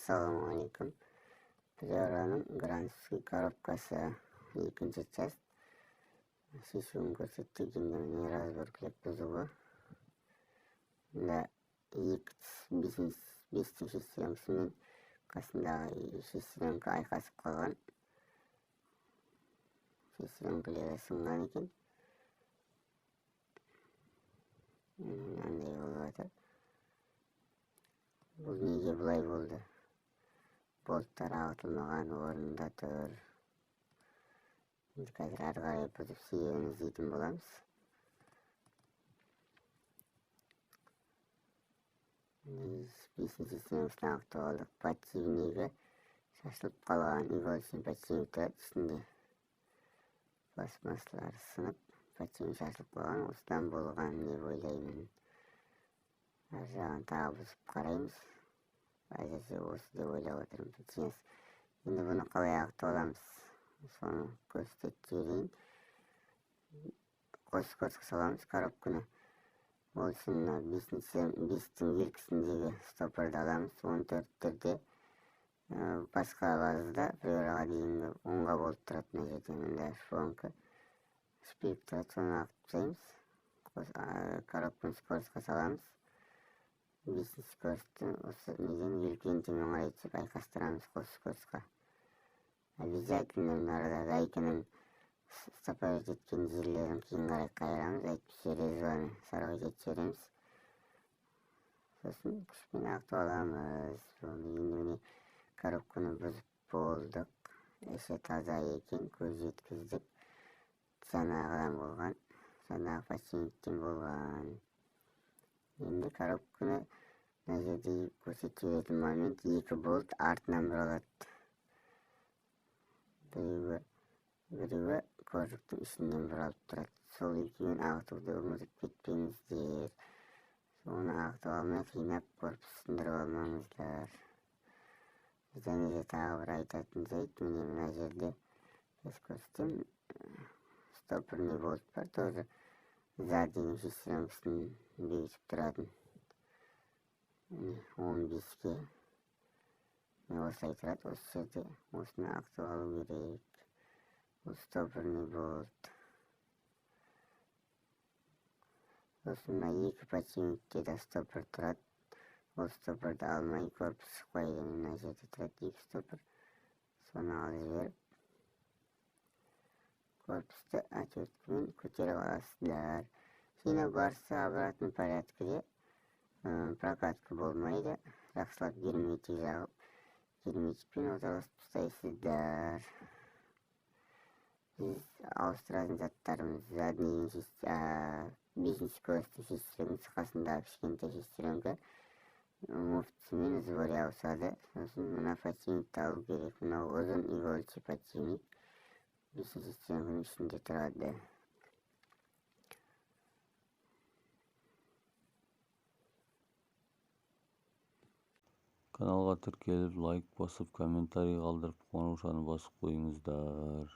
Ассалаумағалейкум. Прioraның гранский коробкасы екінші часть. Шешуін көрсеттігінде разборкілік бұзуы. Бестің шестеріңкісімен қасындағы шестеріңкі айқасып қалған. Шестеріңкілері сынған екен. Мынандай болып жатыр. Бұл неге бұлай болды? Болттар ағытылмаған орнында тұр. Енді қазір ары қарай бұзып себебін іздейтін боламыз. Бесінші сенімізді ақтып алдық. Подшипнигі шашылып қалған игольшін подшипник тұрады ішінде. Пластмассалары сынып, подшипник шашылып қалған. Осыдан болған деп ойлаймын. Ар жағын тағы бұзып қараймыз. Әзірше осы деп ойлап отырмын. Енді бұны қалай ақтып аламыз? Соны көрсетіп жіберейін. Қосып саламыз коробканы. Ол үшін бестің елкісіндегі стопырды аламыз. 14-терде басқа базыда приораға дейінгі оңға болып тұрады. Мына жерде мында шпонка шпилік тұрады. Соны ағытып тастаймыз. Коробканы скоростьқа саламыз. Бестінші скоростьті осы неден елкіден төмен қарай түсіп айқастырамыз қос скоростьқа. Обязательно мына лайкінің стопор жеткен жерлерін кейін қарай қайырамыз. Әйтпесе резваны сарғайт етіп жібереміз. Сосын күшпен ақтып аламыз. Енді міне коробканы бұзып болдық. Іші таза екен, көз жеткіздік. Жаңағыдан болған, жаңағы подшипниктен болған. Енді коробканы мына жерде көрсетіп жіберетін момент 2 болт артынан бұралады. Біреуі кожуктың ішінен бұралып тұрады. Сол екеуін ағытуды ұмытып кетпеңіздер. Соны ағытып алмай қинап корпус сындырып алмаңыздар. Және де тағы бір айтатын жайт, міне мына жерде біз көрсетем стопорный болт бар, тоже заднің шестеріңкісін бекітіп тұратын. 15-ке осылай тұрады. Осы жерде осыны ақтып алу керек. Бұл стопорный болт. Сосын мына 2 подшипникте де стопор тұрады. Ол стопорды алмай корпус шықпайды. Мына жерде тұрады 2 стопор. Соны алып жіберіп корпусты отверткамен көтеріп аласыздар. Және барысы обратный порядкіде прокатка болмайды. Жақсылап герметик жағып, герметикпен оталасып ұстайсыздар. Біз ауыстыратын заттарымыз задний бесінші скоростьтің шестеріңкісі қасындағы кішкентай шестеріңкі муфтысымен сборе ауысады. Сосын мына подшипникті алу керек. Мынау ұзын игольчий подшипник бесінші шестеріңкінің ішінде тұрады. Каналға тіркеліп, лайк басып, коментари қалдырып, қоңыраудыны басып қойыңыздар.